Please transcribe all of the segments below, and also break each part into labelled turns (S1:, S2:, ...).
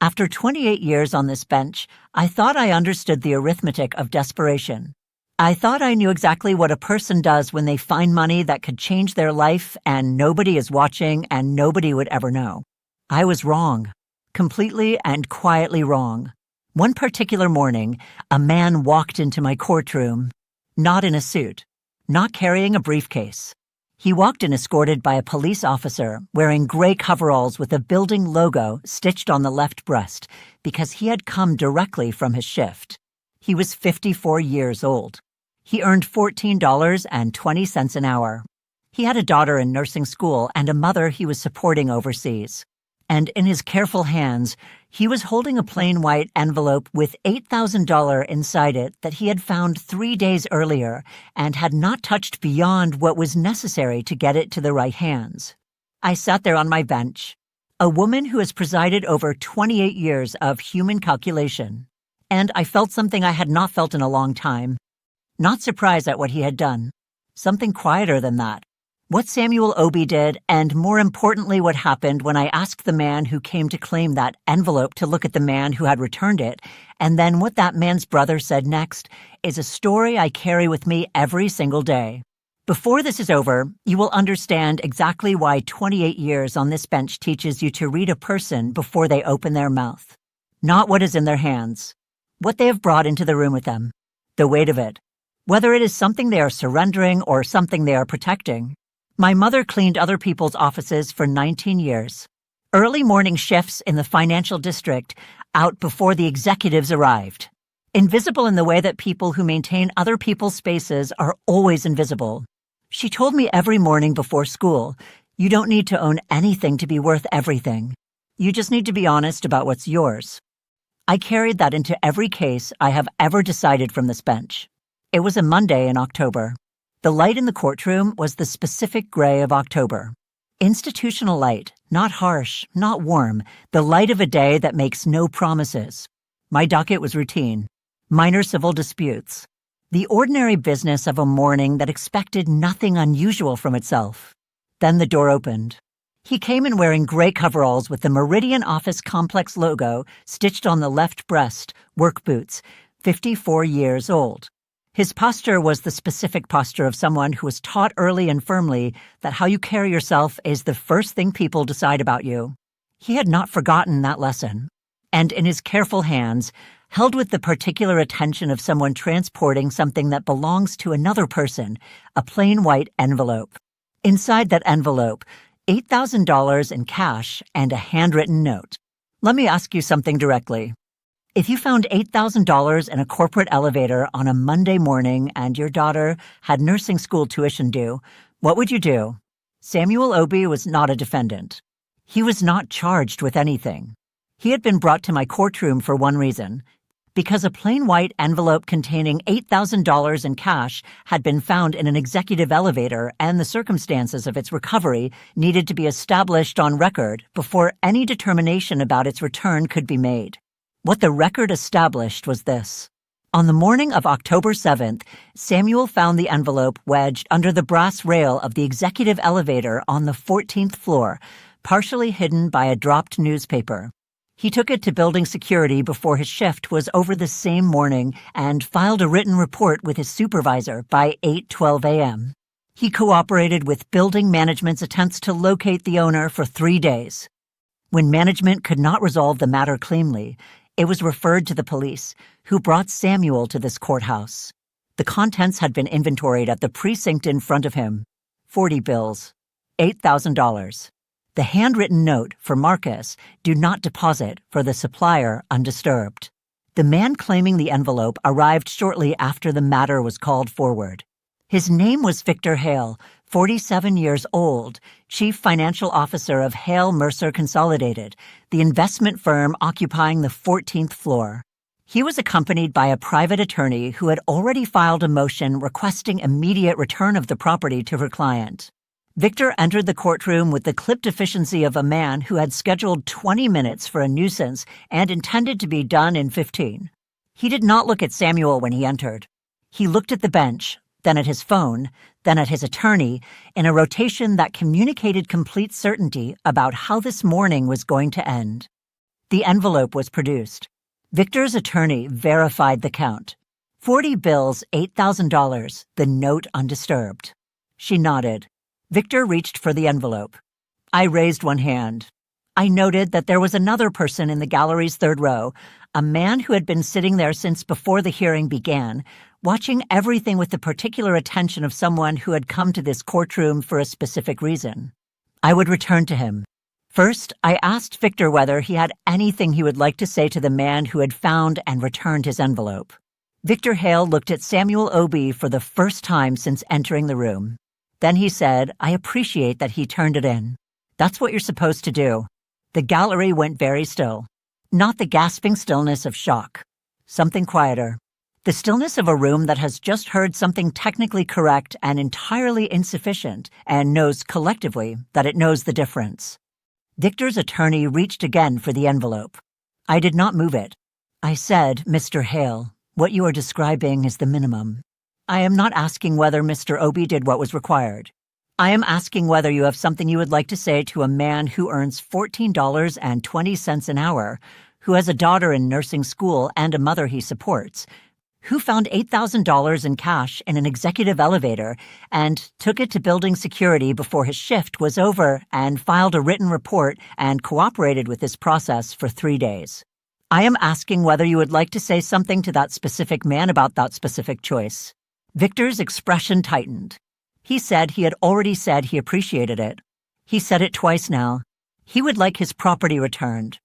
S1: After 28 years on this bench, I thought I understood the arithmetic of desperation. I thought I knew exactly what a person does when they find money that could change their life and nobody is watching and nobody would ever know. I was wrong. Completely and quietly wrong. One particular morning, a man walked into my courtroom, not in a suit, not carrying a briefcase. He walked in escorted by a police officer wearing gray coveralls with a building logo stitched on the left breast because he had come directly from his shift. He was 54 years old. He earned $14.20 an hour. He had a daughter in nursing school and a mother he was supporting overseas. And in his careful hands, he was holding a plain white envelope with $8,000 inside it that he had found 3 days earlier and had not touched beyond what was necessary to get it to the right hands. I sat there on my bench, a woman who has presided over 28 years of human calculation, and I felt something I had not felt in a long time. Not surprised at what he had done. Something quieter than that. What Samuel Obi did, and more importantly what happened when I asked the man who came to claim that envelope to look at the man who had returned it, and then what that man's brother said next, is a story I carry with me every single day. Before this is over, you will understand exactly why 28 years on this bench teaches you to read a person before they open their mouth. Not what is in their hands. What they have brought into the room with them. The weight of it. Whether it is something they are surrendering or something they are protecting. My mother cleaned other people's offices for 19 years. Early morning shifts in the financial district, out before the executives arrived. Invisible in the way that people who maintain other people's spaces are always invisible. She told me every morning before school, you don't need to own anything to be worth everything. You just need to be honest about what's yours. I carried that into every case I have ever decided from this bench. It was a Monday in October. The light in the courtroom was the specific gray of October. Institutional light, not harsh, not warm, the light of a day that makes no promises. My docket was routine. Minor civil disputes. The ordinary business of a morning that expected nothing unusual from itself. Then the door opened. He came in wearing gray coveralls with the Meridian Office Complex logo stitched on the left breast, work boots, 54 years old. His posture was the specific posture of someone who was taught early and firmly that how you carry yourself is the first thing people decide about you. He had not forgotten that lesson. And in his careful hands, held with the particular attention of someone transporting something that belongs to another person, a plain white envelope. Inside that envelope, $8,000 in cash and a handwritten note. Let me ask you something directly. If you found $8,000 in a corporate elevator on a Monday morning and your daughter had nursing school tuition due, what would you do? Samuel Obi was not a defendant. He was not charged with anything. He had been brought to my courtroom for one reason, because a plain white envelope containing $8,000 in cash had been found in an executive elevator and the circumstances of its recovery needed to be established on record before any determination about its return could be made. What the record established was this. On the morning of October 7th, Samuel found the envelope wedged under the brass rail of the executive elevator on the 14th floor, partially hidden by a dropped newspaper. He took it to building security before his shift was over the same morning and filed a written report with his supervisor by 8:12 a.m. He cooperated with building management's attempts to locate the owner for 3 days. When management could not resolve the matter cleanly, it was referred to the police, who brought Samuel to this courthouse. The contents had been inventoried at the precinct in front of him. 40 bills. $8,000. The handwritten note for Marcus, do not deposit, for the supplier undisturbed. The man claiming the envelope arrived shortly after the matter was called forward. His name was Victor Hale, 47 years old, Chief Financial Officer of Hale Mercer Consolidated, the investment firm occupying the 14th floor. He was accompanied by a private attorney who had already filed a motion requesting immediate return of the property to her client. Victor entered the courtroom with the clipped efficiency of a man who had scheduled 20 minutes for a nuisance and intended to be done in 15. He did not look at Samuel when he entered. He looked at the bench, then at his phone, then at his attorney, in a rotation that communicated complete certainty about how this morning was going to end. The envelope was produced. Victor's attorney verified the count. 40 bills, $8,000, the note undisturbed. She nodded. Victor reached for the envelope. I raised one hand. I noted that there was another person in the gallery's third row, a man who had been sitting there since before the hearing began, watching everything with the particular attention of someone who had come to this courtroom for a specific reason. I would return to him. First, I asked Victor whether he had anything he would like to say to the man who had found and returned his envelope. Victor Hale looked at Samuel Obie for the first time since entering the room. Then he said, I appreciate that he turned it in. That's what you're supposed to do. The gallery went very still. Not the gasping stillness of shock. Something quieter. The stillness of a room that has just heard something technically correct and entirely insufficient and knows collectively that it knows the difference. Victor's attorney reached again for the envelope. I did not move it. I said, Mr. Hale, what you are describing is the minimum. I am not asking whether Mr. Obie did what was required. I am asking whether you have something you would like to say to a man who earns $14.20 an hour, who has a daughter in nursing school and a mother he supports, who found $8,000 in cash in an executive elevator and took it to building security before his shift was over and filed a written report and cooperated with this process for 3 days. I am asking whether you would like to say something to that specific man about that specific choice. Victor's expression tightened. He said he had already said he appreciated it. He said it twice now. He would like his property returned.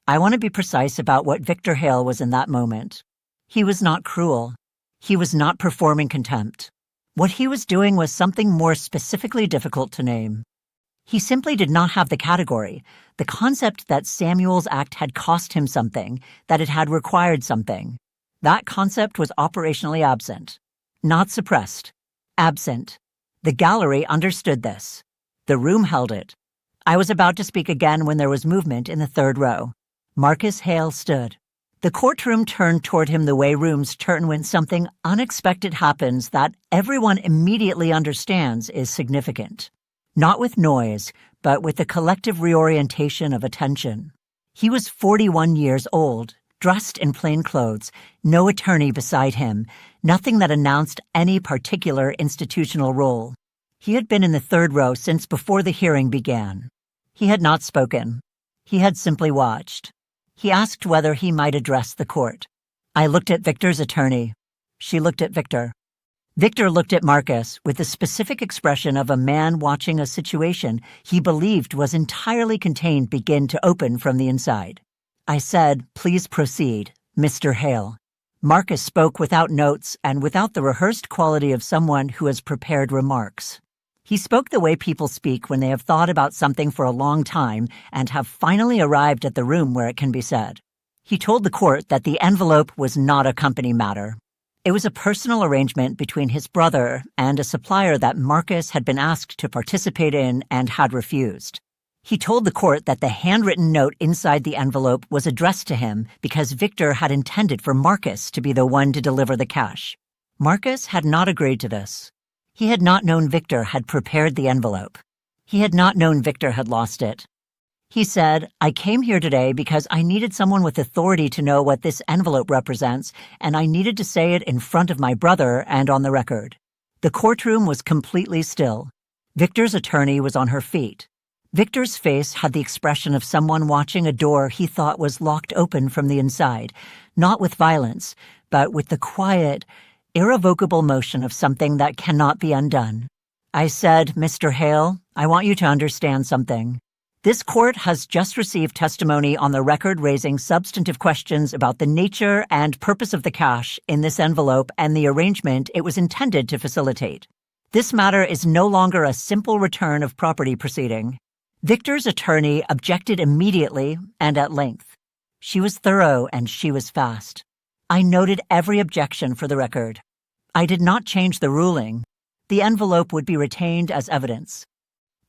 S1: I want to be precise about what Victor Hale was in that moment. He was not cruel. He was not performing contempt. What he was doing was something more specifically difficult to name. He simply did not have the category, the concept that Samuel's act had cost him something, that it had required something. That concept was operationally absent. Not suppressed. Absent. The gallery understood this. The room held it. I was about to speak again when there was movement in the third row. Marcus Hale stood. The courtroom turned toward him the way rooms turn when something unexpected happens that everyone immediately understands is significant. Not with noise, but with the collective reorientation of attention. He was 41 years old, dressed in plain clothes, no attorney beside him, nothing that announced any particular institutional role. He had been in the third row since before the hearing began. He had not spoken. He had simply watched. He asked whether he might address the court. I looked at Victor's attorney. She looked at Victor. Victor looked at Marcus with the specific expression of a man watching a situation he believed was entirely contained begin to open from the inside. I said, please proceed, Mr. Hale. Marcus spoke without notes and without the rehearsed quality of someone who has prepared remarks. He spoke the way people speak when they have thought about something for a long time and have finally arrived at the room where it can be said. He told the court that the envelope was not a company matter. It was a personal arrangement between his brother and a supplier that Marcus had been asked to participate in and had refused. He told the court that the handwritten note inside the envelope was addressed to him because Victor had intended for Marcus to be the one to deliver the cash. Marcus had not agreed to this. He had not known Victor had prepared the envelope. He had not known Victor had lost it. He said, I came here today because I needed someone with authority to know what this envelope represents, and I needed to say it in front of my brother and on the record. The courtroom was completely still. Victor's attorney was on her feet. Victor's face had the expression of someone watching a door he thought was locked open from the inside, not with violence, but with the quiet, irrevocable motion of something that cannot be undone. I said, Mr. Hale, I want you to understand something. This court has just received testimony on the record raising substantive questions about the nature and purpose of the cash in this envelope and the arrangement it was intended to facilitate. This matter is no longer a simple return of property proceeding. Victor's attorney objected immediately and at length. She was thorough and she was fast. I noted every objection for the record. I did not change the ruling. The envelope would be retained as evidence.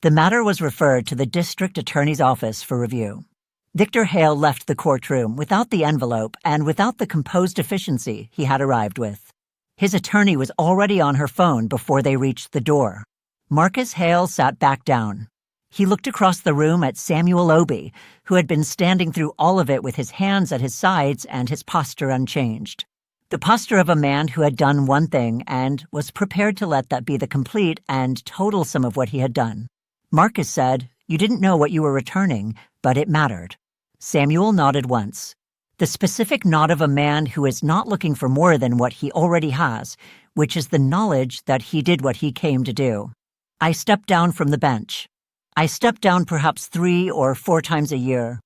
S1: The matter was referred to the district attorney's office for review. Victor Hale left the courtroom without the envelope and without the composed efficiency he had arrived with. His attorney was already on her phone before they reached the door. Marcus Hale sat back down. He looked across the room at Samuel Obi, who had been standing through all of it with his hands at his sides and his posture unchanged. The posture of a man who had done one thing and was prepared to let that be the complete and total sum of what he had done. Marcus said, "You didn't know what you were returning, but it mattered." Samuel nodded once. The specific nod of a man who is not looking for more than what he already has, which is the knowledge that he did what he came to do. I stepped down from the bench. I step down perhaps 3 or 4 times a year.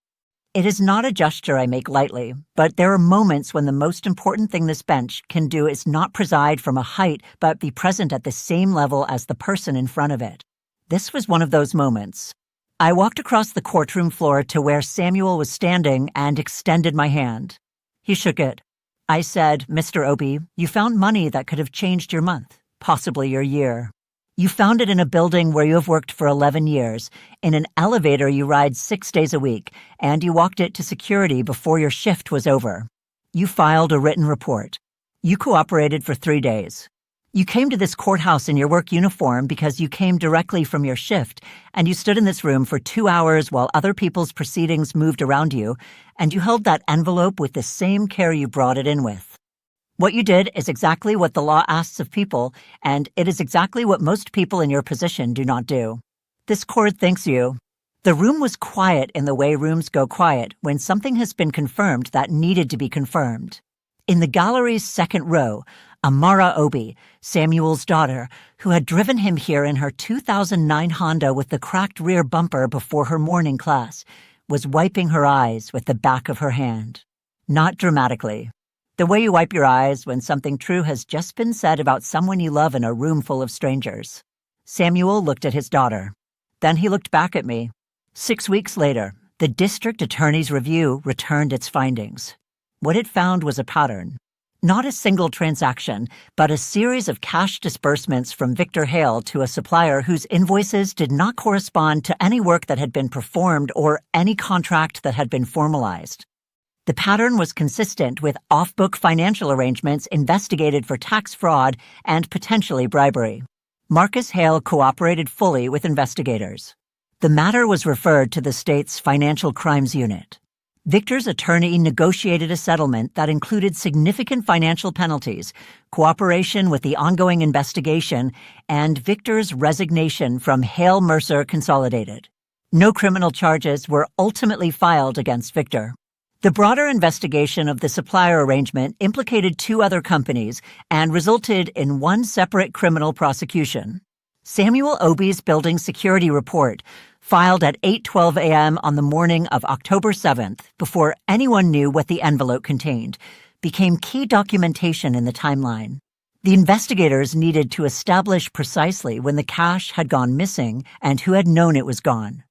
S1: It is not a gesture I make lightly, but there are moments when the most important thing this bench can do is not preside from a height, but be present at the same level as the person in front of it. This was one of those moments. I walked across the courtroom floor to where Samuel was standing and extended my hand. He shook it. I said, "Mr. Obi, you found money that could have changed your month, possibly your year. You found it in a building where you have worked for 11 years, in an elevator you ride 6 days a week, and you walked it to security before your shift was over. You filed a written report. You cooperated for 3 days. You came to this courthouse in your work uniform because you came directly from your shift, and you stood in this room for 2 hours while other people's proceedings moved around you, and you held that envelope with the same care you brought it in with. What you did is exactly what the law asks of people, and it is exactly what most people in your position do not do. This court thanks you." The room was quiet in the way rooms go quiet when something has been confirmed that needed to be confirmed. In the gallery's second row, Amara Obi, Samuel's daughter, who had driven him here in her 2009 Honda with the cracked rear bumper before her morning class, was wiping her eyes with the back of her hand. Not dramatically. The way you wipe your eyes when something true has just been said about someone you love in a room full of strangers. Samuel looked at his daughter. Then he looked back at me. 6 weeks later, the district attorney's review returned its findings. What it found was a pattern. Not a single transaction, but a series of cash disbursements from Victor Hale to a supplier whose invoices did not correspond to any work that had been performed or any contract that had been formalized. The pattern was consistent with off-book financial arrangements investigated for tax fraud and potentially bribery. Marcus Hale cooperated fully with investigators. The matter was referred to the state's Financial Crimes Unit. Victor's attorney negotiated a settlement that included significant financial penalties, cooperation with the ongoing investigation, and Victor's resignation from Hale Mercer Consolidated. No criminal charges were ultimately filed against Victor. The broader investigation of the supplier arrangement implicated 2 other companies and resulted in 1 separate criminal prosecution. Samuel Obi's building security report, filed at 8:12 a.m. on the morning of October 7th, before anyone knew what the envelope contained, became key documentation in the timeline. The investigators needed to establish precisely when the cash had gone missing and who had known it was gone.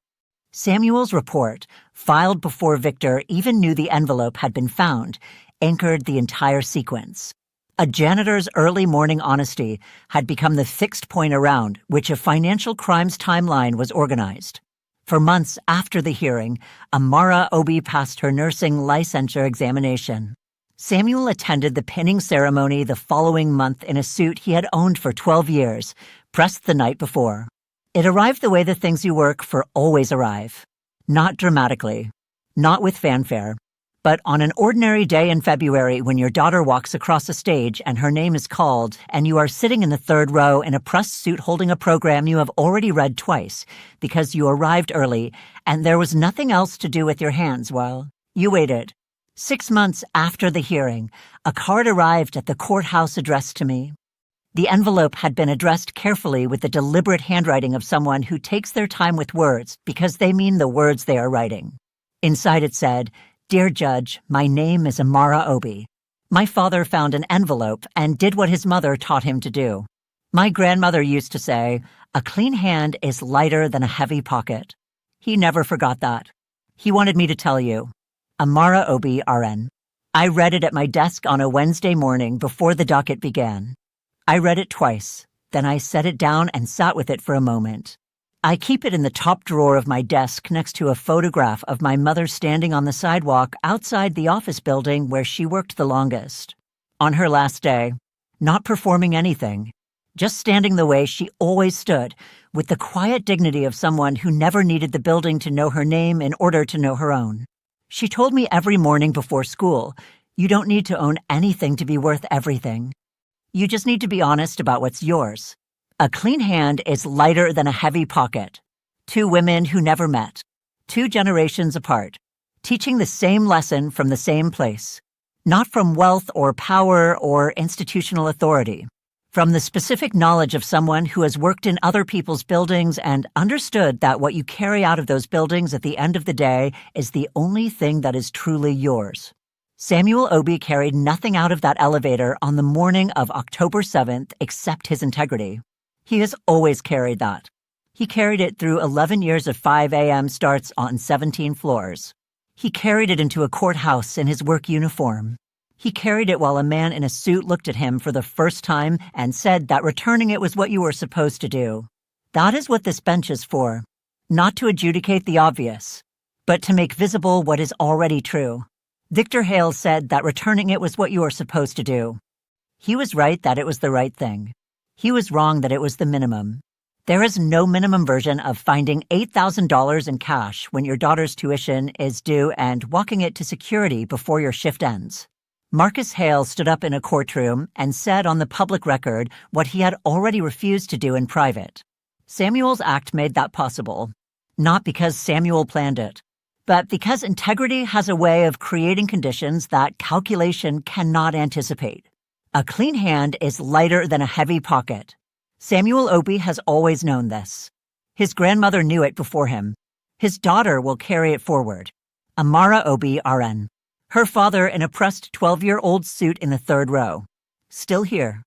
S1: Samuel's report, filed before Victor even knew the envelope had been found, anchored the entire sequence. A janitor's early morning honesty had become the fixed point around which a financial crimes timeline was organized. For months after the hearing, Amara Obi passed her nursing licensure examination. Samuel attended the pinning ceremony the following month in a suit he had owned for 12 years, pressed the night before. It arrived the way the things you work for always arrive. Not dramatically, not with fanfare, but on an ordinary day in February when your daughter walks across a stage and her name is called and you are sitting in the 3rd row in a pressed suit holding a program you have already read twice because you arrived early and there was nothing else to do with your hands while you waited. 6 months after the hearing, a card arrived at the courthouse addressed to me. The envelope had been addressed carefully with the deliberate handwriting of someone who takes their time with words because they mean the words they are writing. Inside it said, "Dear Judge, my name is Amara Obi. My father found an envelope and did what his mother taught him to do. My grandmother used to say, 'A clean hand is lighter than a heavy pocket.' He never forgot that. He wanted me to tell you. Amara Obi, RN." I read it at my desk on a Wednesday morning before the docket began. I read it twice, then I set it down and sat with it for a moment. I keep it in the top drawer of my desk next to a photograph of my mother standing on the sidewalk outside the office building where she worked the longest. On her last day, not performing anything, just standing the way she always stood, with the quiet dignity of someone who never needed the building to know her name in order to know her own. She told me every morning before school, "You don't need to own anything to be worth everything. You just need to be honest about what's yours." A clean hand is lighter than a heavy pocket. Two women who never met, 2 generations apart, teaching the same lesson from the same place, not from wealth or power or institutional authority. From the specific knowledge of someone who has worked in other people's buildings and understood that what you carry out of those buildings at the end of the day is the only thing that is truly yours. Samuel Obi carried nothing out of that elevator on the morning of October 7th except his integrity. He has always carried that. He carried it through 11 years of 5 a.m. starts on 17 floors. He carried it into a courthouse in his work uniform. He carried it while a man in a suit looked at him for the first time and said that returning it was what you were supposed to do. That is what this bench is for. Not to adjudicate the obvious, but to make visible what is already true. Victor Hale said that returning it was what you were supposed to do. He was right that it was the right thing. He was wrong that it was the minimum. There is no minimum version of finding $8,000 in cash when your daughter's tuition is due and walking it to security before your shift ends. Marcus Hale stood up in a courtroom and said on the public record what he had already refused to do in private. Samuel's act made that possible, not because Samuel planned it, but because integrity has a way of creating conditions that calculation cannot anticipate. A clean hand is lighter than a heavy pocket. Samuel Obi has always known this. His grandmother knew it before him. His daughter will carry it forward. Amara Obi, RN. Her father in a pressed 12-year-old suit in the 3rd row. Still here.